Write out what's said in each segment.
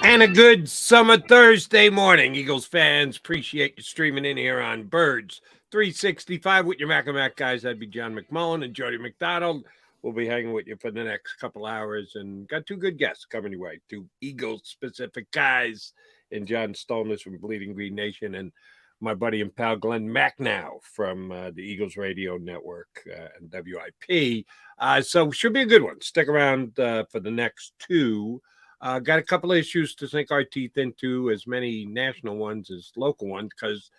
And a good summer Thursday morning, Eagles fans. Appreciate you streaming in here on Birds 365 with your Mac and Mac guys. That'd be John McMullen and Jody McDonald. We'll be hanging with you for the next couple hours and got two good guests coming your way. Two Eagles specific guys, and John Stolness from Bleeding Green Nation, and my buddy and pal Glenn Macnow from the Eagles Radio Network and WIP. So should be a good one. Stick around for the next two. Got a couple of issues to sink our teeth into, as many national ones as local ones, because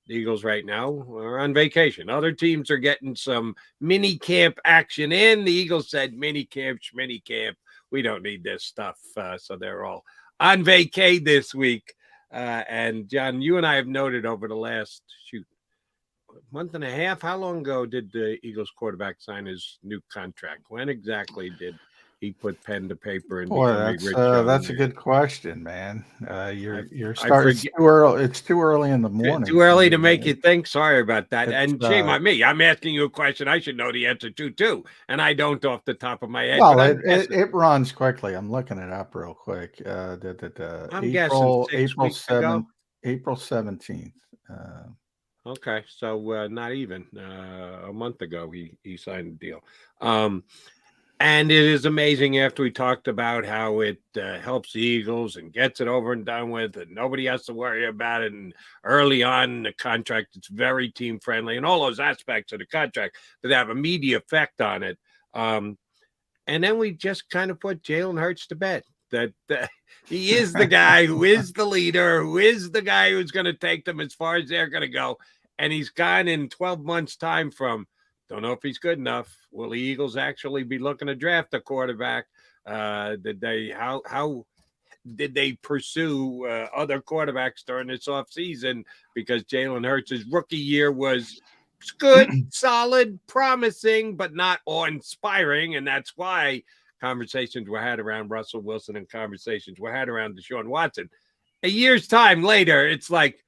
the Eagles right now are on vacation. Other teams are getting some mini camp action in. The Eagles said mini camp, schmini camp. We don't need this stuff. So they're all on vacay this week. And John, you and I have noted over the last month and a half. How long ago did the Eagles quarterback sign his new contract? When exactly did he put pen to paper and Boy, become a rich young that's a man? good question, man. You're I starting. It's forget. too early. It's too early in the morning. Too early to make you think. Sorry about that. It's, And shame on me. I'm asking you a question I should know the answer to, too. And I don't off the top of my head. Well, but it runs quickly. I'm looking it up real quick. I'm guessing 6 April weeks ago. April 17th. Okay, so not even a month ago he signed the deal. And it is amazing after we talked about how it helps the Eagles and gets it over and done with, and nobody has to worry about it. And early on in the contract, it's very team friendly and all those aspects of the contract that have immediate effect on it. And then we just kind of put Jalen Hurts to bed. That he is the guy who is the leader, who is the guy who's going to take them as far as they're going to go. And he's gone in 12 months' time from, don't know if he's good enough. Will the Eagles actually be looking to draft a quarterback? How did they pursue other quarterbacks during this offseason? Because Jalen Hurts' rookie year was good, solid, promising, but not awe-inspiring. And that's why conversations were had around Russell Wilson and conversations were had around Deshaun Watson. A year's time later, it's like,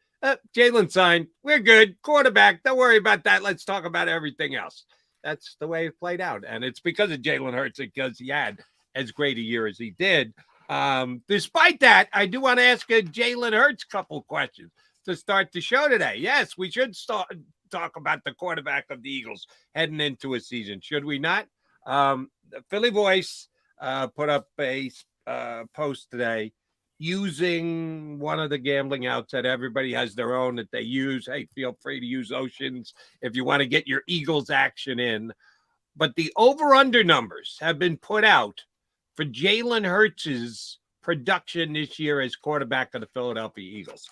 Jalen signed. We're good. Quarterback. Don't worry about that. Let's talk about everything else. That's the way it played out. And it's because of Jalen Hurts, because he had as great a year as he did. Despite that, I do want to ask a Jalen Hurts couple questions to start the show today. Yes, we should talk about the quarterback of the Eagles heading into a season. Should we not? The Philly Voice put up a post today using one of the gambling outs that everybody has their own that they use. Hey, feel free to use Oceans if you want to get your Eagles action in. But the over-under numbers have been put out for Jalen Hurts' production this year as quarterback of the Philadelphia Eagles.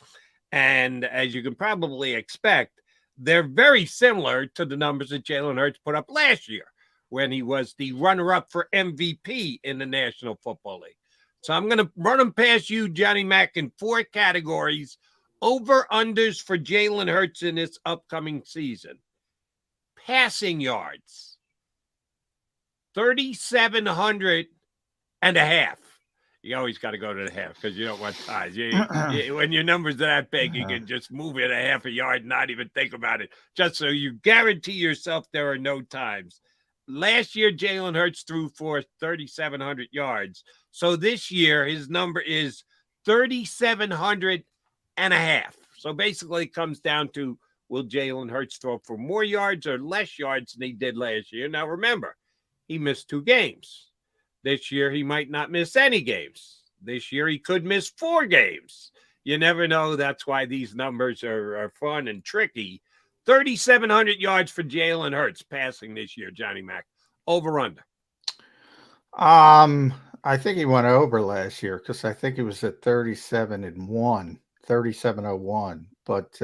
And as you can probably expect, they're very similar to the numbers that Jalen Hurts put up last year when he was the runner-up for MVP in the National Football League. So I'm going to run them past you, Johnny Mac, in 4 categories. Over-unders for Jalen Hurts in this upcoming season. Passing yards, 3,700 and a half. You always got to go to the half because you don't want ties. When your numbers are that big, you can just move it a half a yard and not even think about it, just so you guarantee yourself there are no times. Last year, Jalen Hurts threw for 3,700 yards. So this year, his number is 3,700 and a half. So basically, it comes down to, will Jalen Hurts throw for more yards or less yards than he did last year? Now, remember, he missed 2 games. This year, he might not miss any games. This year, he could miss 4 games. You never know. That's why these numbers are fun and tricky. 3,700 yards for Jalen Hurts passing this year, Johnny Mac. Over under. I think he went over last year because I think he was at 3701. But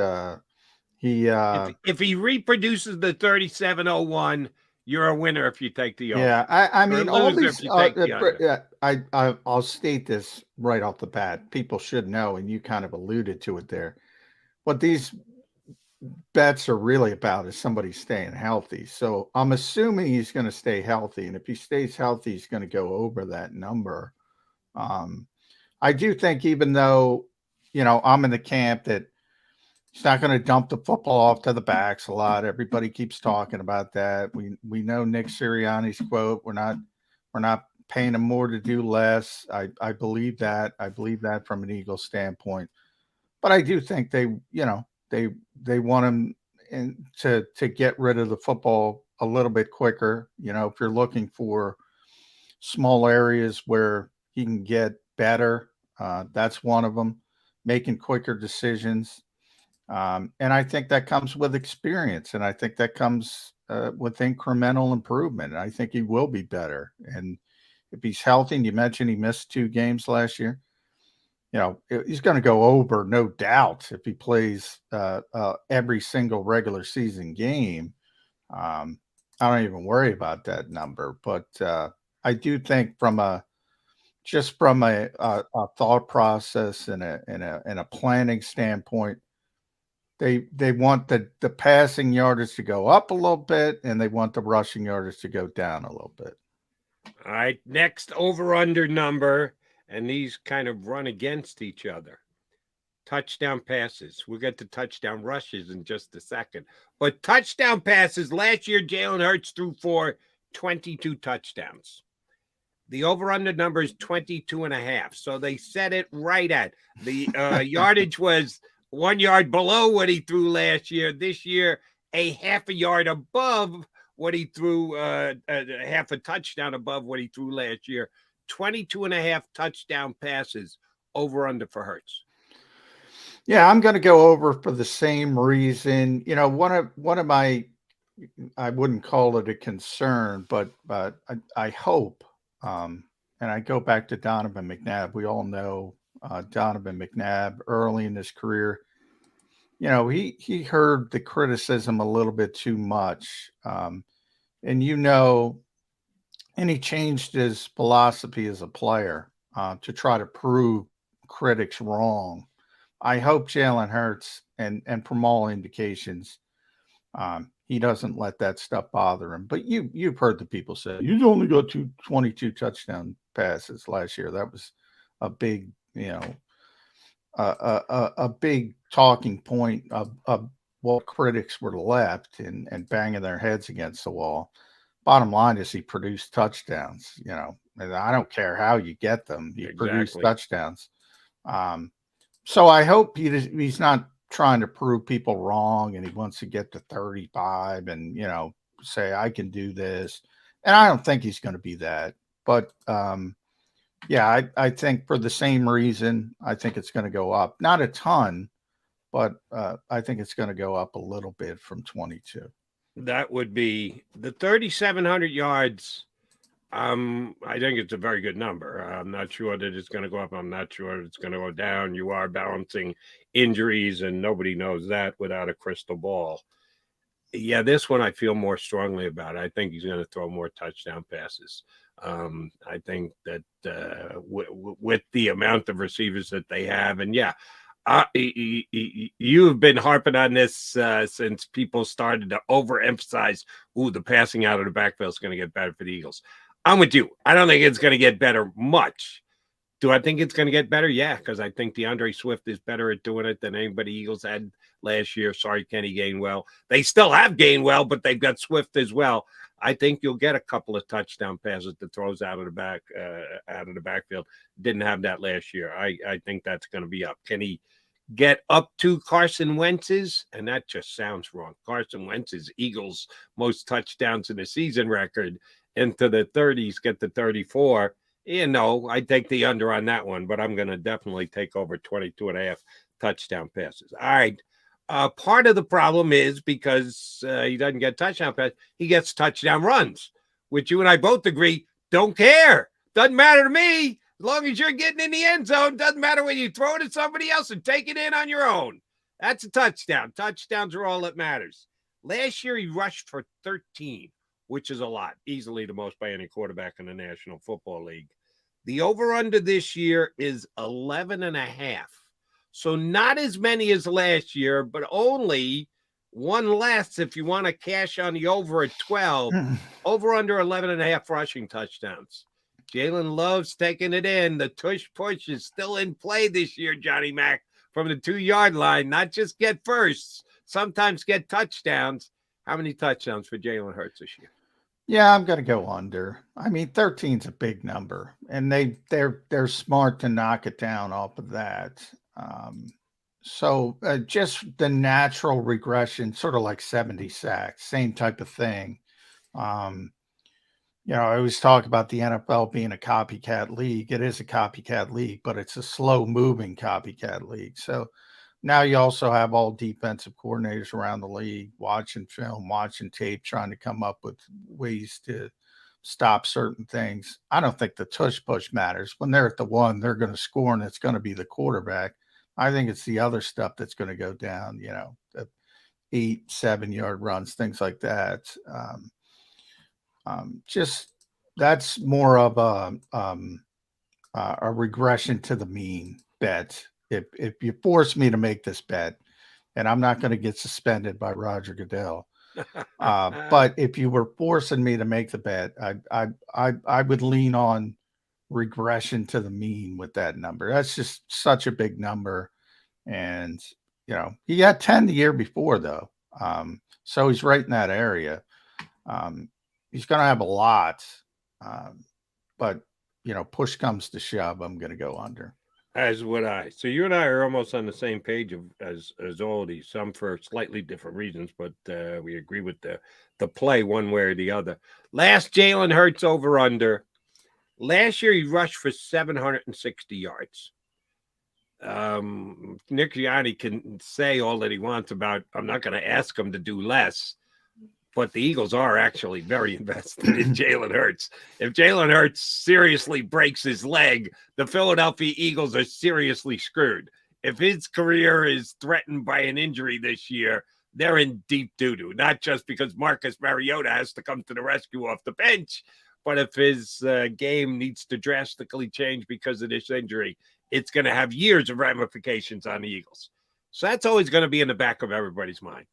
he if he reproduces the 3701, you're a winner if you take the over. Yeah, I mean, all these. I'll state this right off the bat. People should know, and you kind of alluded to it there. What these bets are really about is somebody staying healthy. So I'm assuming he's going to stay healthy, and if he stays healthy, he's going to go over that number. I do think, even though I'm in the camp that he's not going to dump the football off to the backs a lot. Everybody keeps talking about that. We know Nick Sirianni's quote. We're not paying him more to do less. I believe that. I believe that from an Eagles standpoint. But I do think they want him to get rid of the football a little bit quicker. If you're looking for small areas where he can get better, that's one of them. Making quicker decisions. And I think that comes with experience, and I think that comes with incremental improvement. And I think he will be better. And if he's healthy, and you mentioned he missed 2 games last year, he's going to go over, no doubt, if he plays every single regular season game. I don't even worry about that number. But I do think from a thought process and a planning standpoint, they want the passing yardage to go up a little bit, and they want the rushing yardage to go down a little bit. All right, next over-under number, and these kind of run against each other. Touchdown passes. We'll get to touchdown rushes in just a second. But touchdown passes, last year Jalen Hurts threw for 22 touchdowns. The over-under number is 22.5. So they set it right at. The yardage was 1 yard below what he threw last year. This year, a half a yard above what he threw, half a touchdown above what he threw last year. 22.5 touchdown passes over under for Hurts. Yeah, I'm going to go over for the same reason. One of my, I wouldn't call it a concern, but I hope, and I go back to Donovan McNabb. We all know Donovan McNabb early in his career. He heard the criticism a little bit too much, and he changed his philosophy as a player to try to prove critics wrong. I hope Jalen Hurts, and from all indications, he doesn't let that stuff bother him. But you've heard the people say, he's only got 22 touchdown passes last year. That was a big, a big talking point of what critics were left and banging their heads against the wall. Bottom line is he produced touchdowns, and I don't care how you get them. He produced touchdowns. So I hope he's not trying to prove people wrong, and he wants to get to 35 and, say, I can do this. And I don't think he's going to be that. But, I think for the same reason, I think it's going to go up. Not a ton, but I think it's going to go up a little bit from 22. That would be the 3,700 yards. I think it's a very good number. I'm not sure that it's going to go up. I'm not sure it's going to go down. You are balancing injuries, and nobody knows that without a crystal ball. Yeah, this one I feel more strongly about. I think he's going to throw more touchdown passes. I think that with the amount of receivers that they have, and you've been harping on this since people started to overemphasize, the passing out of the backfield is going to get better for the Eagles. I'm with you. I don't think it's going to get better much. Do I think it's going to get better? Yeah, because I think DeAndre Swift is better at doing it than anybody Eagles had last year. Sorry, Kenny Gainwell. They still have Gainwell, but they've got Swift as well. I think you'll get a couple of touchdown passes that throws out of the backfield. Didn't have that last year. I think that's going to be up. Can he get up to Carson Wentz's? And that just sounds wrong. Carson Wentz's Eagles' most touchdowns in the season record into the 30s, get to 34. I take the under on that one, but I'm going to definitely take over 22.5 touchdown passes. All right. Part of the problem is because he doesn't get touchdown passes, he gets touchdown runs, which you and I both agree, don't care. Doesn't matter to me. As long as you're getting in the end zone, doesn't matter when you throw it at somebody else and take it in on your own. That's a touchdown. Touchdowns are all that matters. Last year, he rushed for 13, which is a lot, easily the most by any quarterback in the National Football League. The over-under this year is 11.5. So not as many as last year, but only one less if you want to cash on the over at 12. Over-under 11.5 rushing touchdowns. Jalen loves taking it in. The tush-push is still in play this year, Johnny Mac, from the 2-yard line. Not just get firsts, sometimes get touchdowns. How many touchdowns for Jalen Hurts this year? Yeah, I'm going to go under. I mean, 13's a big number, and they're smart to knock it down off of that. Um, so just the natural regression, sort of like 70 sacks, same type of thing. Um, I always talk about the NFL being a copycat league. It is a copycat league, but it's a slow moving copycat league. So now you also have all defensive coordinators around the league watching film, watching tape, trying to come up with ways to stop certain things. I don't think the tush push matters. When they're at the one, they're going to score, and it's going to be the quarterback. I think it's the other stuff that's going to go down, the 8-7 yard runs, things like that. Just that's more of a regression to the mean bet. If you force me to make this bet, and I'm not going to get suspended by Roger Goodell, but if you were forcing me to make the bet, I would lean on regression to the mean with that number. That's just such a big number, and he had 10 the year before though, so he's right in that area. He's going to have a lot, but push comes to shove, I'm going to go under. As would I. So you and I are almost on the same page as all of these. Some for slightly different reasons, but we agree with the play one way or the other. Last Jalen Hurts over under. Last year he rushed for 760 yards. Nick Sirianni can say all that he wants about. I'm not going to ask him to do less. But the Eagles are actually very invested in Jalen Hurts. If Jalen Hurts seriously breaks his leg, the Philadelphia Eagles are seriously screwed. If his career is threatened by an injury this year, they're in deep doo-doo, not just because Marcus Mariota has to come to the rescue off the bench, but if his game needs to drastically change because of this injury, it's going to have years of ramifications on the Eagles. So that's always going to be in the back of everybody's mind.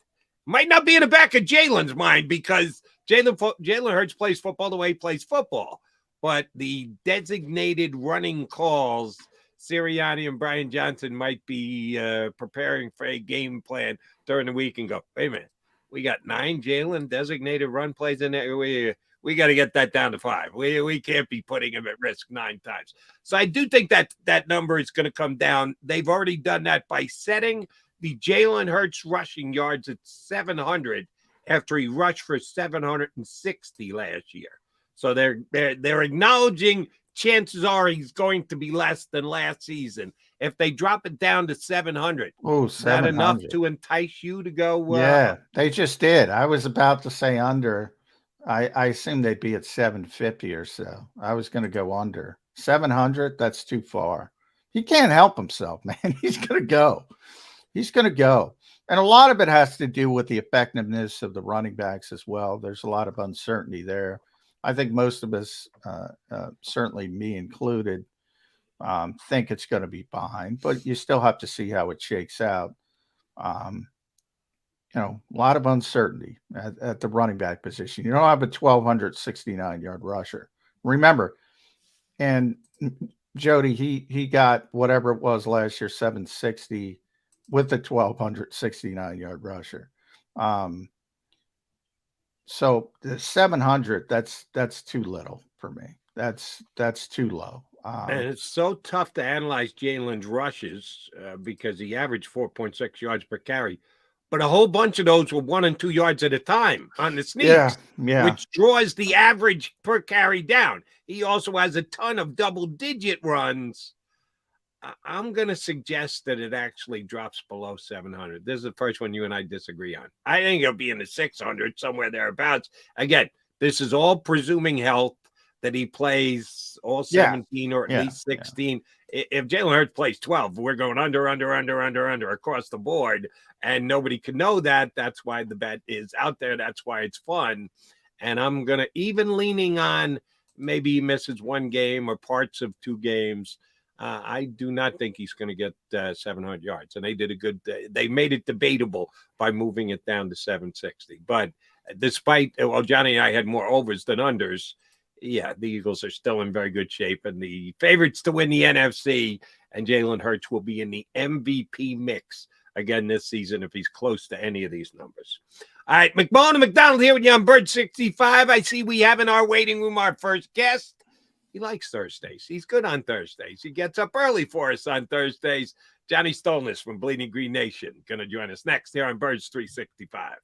Might not be in the back of Jalen's mind because Jalen Hurts plays football the way he plays football. But the designated running calls, Sirianni and Brian Johnson might be preparing for a game plan during the week and go, wait a minute, we got 9 Jalen designated run plays in there. We got to get that down to 5. We can't be putting him at risk 9 times. So I do think that number is going to come down. They've already done that by setting the Jalen Hurts rushing yards at 700 after he rushed for 760 last year. So they're acknowledging chances are he's going to be less than last season. If they drop it down to 700, is that enough to entice you to go? Yeah, they just did. I was about to say under. I assume they'd be at 750 or so. I was going to go under. 700, that's too far. He can't help himself, man. He's going to go. He's going to go. And a lot of it has to do with the effectiveness of the running backs as well. There's a lot of uncertainty there. I think most of us, certainly me included, think it's going to be fine, but you still have to see how it shakes out. A lot of uncertainty at the running back position. You don't have a 1,269-yard rusher. Remember, and Jody, he got whatever it was last year, 760 with the 1,269-yard rusher. So the 700, that's too little for me. That's too low. And it's so tough to analyze Jalen's rushes because he averaged 4.6 yards per carry. But a whole bunch of those were 1 and 2 yards at a time on the sneaks, which draws the average per carry down. He also has a ton of double-digit runs. I'm going to suggest that it actually drops below 700. This is the first one you and I disagree on. I think it'll be in the 600, somewhere thereabouts. Again, this is all presuming health, that he plays all 17 or at least 16. Yeah. If Jalen Hurts plays 12, we're going under across the board, and nobody can know that. That's why the bet is out there. That's why it's fun. And I'm going to even leaning on maybe he misses 1 game or parts of 2 games. I do not think he's going to get 700 yards. And they did they made it debatable by moving it down to 760. But despite, Johnny and I had more overs than unders, the Eagles are still in very good shape. And the favorites to win the NFC, and Jalen Hurts will be in the MVP mix again this season if he's close to any of these numbers. All right, McMullen and McDonald here with you on Bird 65. I see we have in our waiting room our first guest. He likes Thursdays. He's good on Thursdays. He gets up early for us on Thursdays. Johnny Stolnis from Bleeding Green Nation going to join us next here on Birds 365.